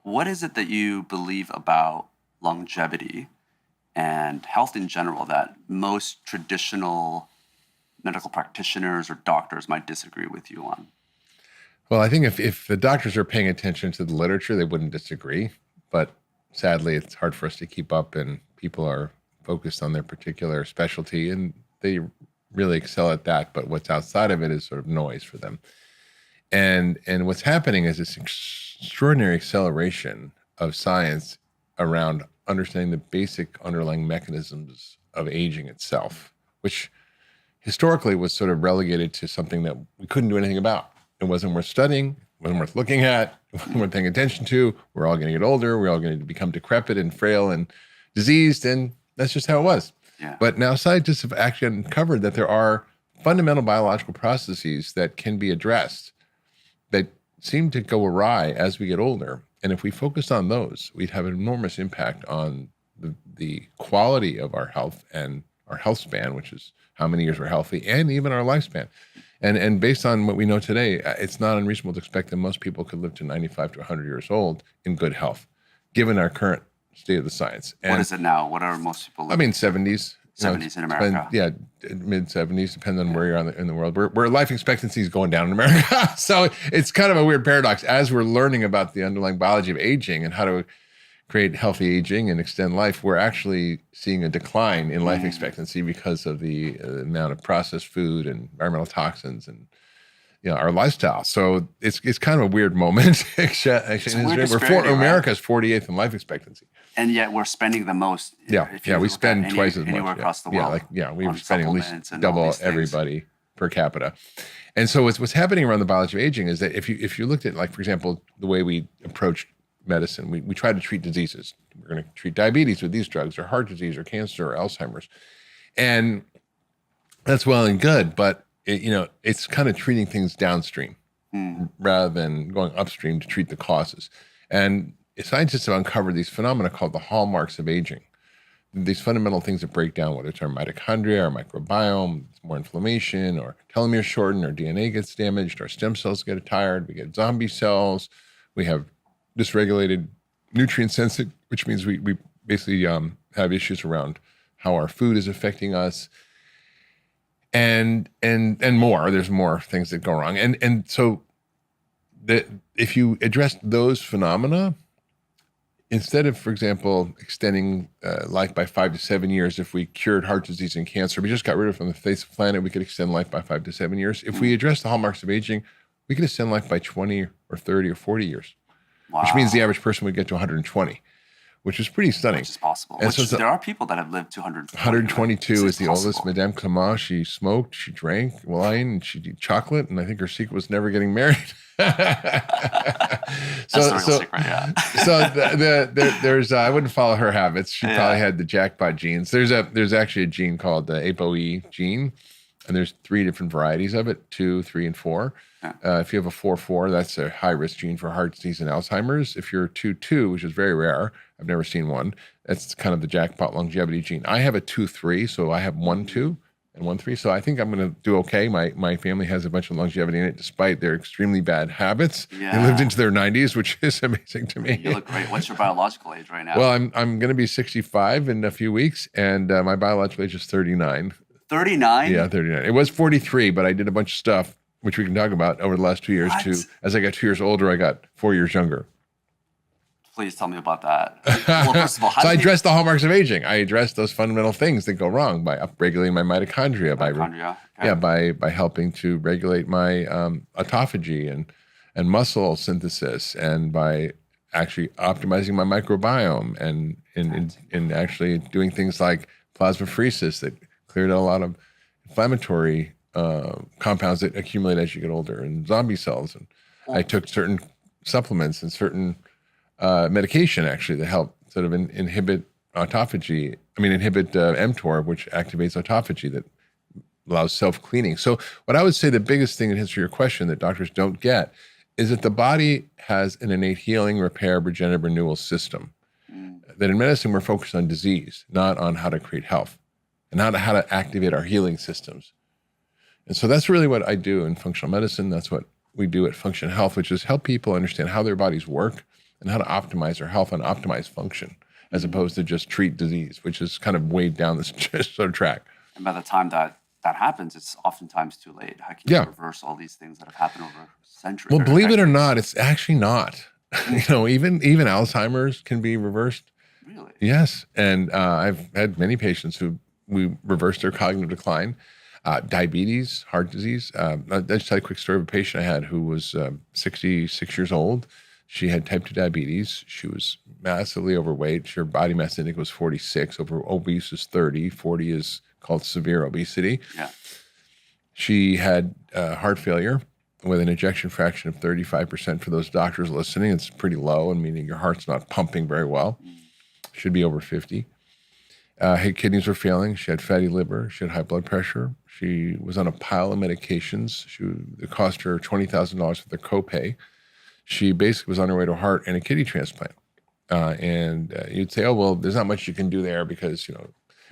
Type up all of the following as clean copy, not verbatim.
what is it that you believe about longevity and health in general that most traditional medical practitioners or doctors might disagree with you on? Well, I think if the doctors are paying attention to the literature, they wouldn't disagree. But sadly, it's hard for us to keep up, and people are focused on their particular specialty, and they really excel at that. But what's outside of it is sort of noise for them. And what's happening is this extraordinary acceleration of science around understanding the basic underlying mechanisms of aging itself, which historically was sort of relegated to something that we couldn't do anything about. It wasn't worth studying, it wasn't worth looking at, it wasn't worth paying attention to. We're all going to get older, we're all going to become decrepit and frail and diseased, and that's just how it was. Yeah. But now scientists have actually uncovered that there are fundamental biological processes that can be addressed that seem to go awry as we get older. And if we focus on those, we'd have an enormous impact on the quality of our health and our health span, which is how many years we're healthy, and even our lifespan. And based on what we know today, it's not unreasonable to expect that most people could live to 95 to 100 years old in good health, given our current state of the science. And what is it now? What are most people living? I mean, 70s. 70s in America. Mid-70s, depends on where you're in the world. Where life expectancy is going down in America. So it's kind of a weird paradox. As we're learning about the underlying biology of aging and how to create healthy aging and extend life, we're actually seeing a decline in life expectancy because of the amount of processed food and environmental toxins and our lifestyle. So it's kind of a weird moment. America's 48th in life expectancy. And yet we're spending the most. We spend twice as much. Anywhere across the world. We're spending at least double everybody per capita. And so what's happening around the biology of aging is that if you looked at, like, for example, the way we approach medicine, we try to treat diseases. We're going to treat diabetes with these drugs, or heart disease, or cancer, or Alzheimer's. And that's well and good, but it's kind of treating things downstream rather than going upstream to treat the causes. And scientists have uncovered these phenomena called the hallmarks of aging. These fundamental things that break down, whether it's our mitochondria, our microbiome, more inflammation, or telomeres shorten, or DNA gets damaged, our stem cells get tired, we get zombie cells, we have dysregulated nutrient sensing, which means we basically have issues around how our food is affecting us, and more. There's more things that go wrong. And so if you address those phenomena, instead of, for example, extending life by 5 to 7 years, if we cured heart disease and cancer, we just got rid of it from the face of the planet, we could extend life by 5 to 7 years. If we address the hallmarks of aging, we could extend life by 20 or 30 or 40 years, which means the average person would get to 120, which is pretty stunning. Which is possible. And there are people that have lived to 120. 122 is the oldest. Madame Clément, she smoked, she drank wine, and she did chocolate, and I think her secret was never getting married. That's the real secret, yeah. So there's I wouldn't follow her habits. She probably had the jackpot genes. There's actually a gene called the ApoE gene, and there's 3 different varieties of it: 2, 3, and 4. Yeah. If you have a 4-4, that's a high-risk gene for heart disease and Alzheimer's. If you're a 2-2, which is very rare, I've never seen one, that's kind of the jackpot longevity gene. I have a 2-3, so I have 1-2 and 1-3. So I think I'm going to do okay. My family has a bunch of longevity in it, despite their extremely bad habits. Yeah. They lived into their 90s, which is amazing to me. You look great. What's your biological age right now? Well, I'm going to be 65 in a few weeks, and my biological age is 39. 39? Yeah, 39. It was 43, but I did a bunch of stuff, which we can talk about, over the last 2 years too. As I got 2 years older, I got 4 years younger. Please tell me about that. Well, first of all, so I addressed the hallmarks of aging. I addressed those fundamental things that go wrong by upregulating my mitochondria, by helping to regulate my autophagy and muscle synthesis, and by actually optimizing my microbiome, and in actually doing things like plasmapheresis that cleared out a lot of inflammatory compounds that accumulate as you get older, and zombie cells. And I took certain supplements and certain medication actually that help sort of inhibit autophagy. Inhibit mTOR, which activates autophagy, that allows self-cleaning. So what I would say the biggest thing in answer your question that doctors don't get is that the body has an innate healing, repair, regenerative renewal system. That in medicine, we're focused on disease, not on how to create health and not how to activate our healing systems. And so that's really what I do in functional medicine. That's what we do at Function Health, which is help people understand how their bodies work and how to optimize our health and optimize function, as opposed to just treat disease, which is kind of weighed down this sort of track. And by the time that happens, it's oftentimes too late. How can you reverse all these things that have happened over centuries? Well, believe it or not, it's actually not. Even Alzheimer's can be reversed. Really? Yes. And I've had many patients who we reversed their cognitive decline. Diabetes, heart disease. I'll just tell you a quick story of a patient I had who was 66 years old. She had type 2 diabetes. She was massively overweight. Her body mass index was 46. Obese is 30. 40 is called severe obesity. Yeah. She had heart failure with an ejection fraction of 35%. For those doctors listening, it's pretty low, and meaning your heart's not pumping very well. Should be over 50. Her kidneys were failing. She had fatty liver. She had high blood pressure. She was on a pile of medications. It cost her $20,000 for the copay. She basically was on her way to a heart and a kidney transplant. And you'd say, oh, well, there's not much you can do there because,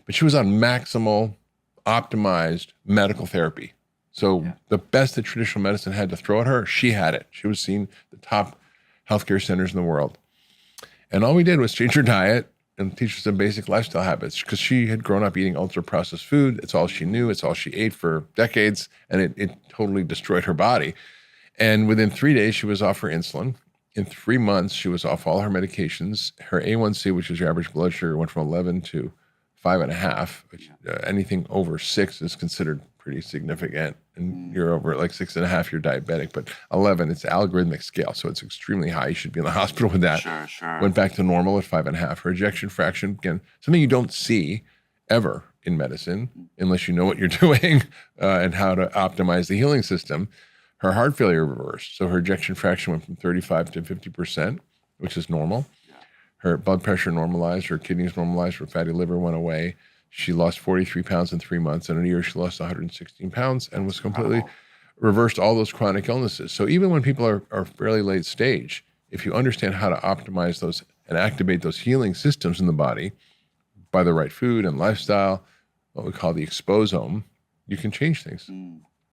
but she was on maximal, optimized medical therapy. So the best that traditional medicine had to throw at her, she had it. She was seeing the top healthcare centers in the world. And all we did was change her diet and teach her some basic lifestyle habits, because she had grown up eating ultra-processed food. It's all she knew. It's all she ate for decades, and it totally destroyed her body. And within 3 days, she was off her insulin. In 3 months, she was off all her medications. Her A1C, which is your average blood sugar, went from 11 to 5.5, which anything over 6 is considered pretty significant. And you're over like 6.5, you're diabetic. But 11, it's an algorithmic scale, so it's extremely high. You should be in the hospital with that. Sure. Went back to normal at 5.5. Her ejection fraction, again, something you don't see ever in medicine unless you know what you're doing and how to optimize the healing system. Her heart failure reversed. So her ejection fraction went from 35 to 50%, which is normal. Her blood pressure normalized. Her kidneys normalized. Her fatty liver went away. She lost 43 pounds in 3 months. In a year, she lost 116 pounds and was completely reversed all those chronic illnesses. So even when people are fairly late stage, if you understand how to optimize those and activate those healing systems in the body by the right food and lifestyle, what we call the exposome, you can change things.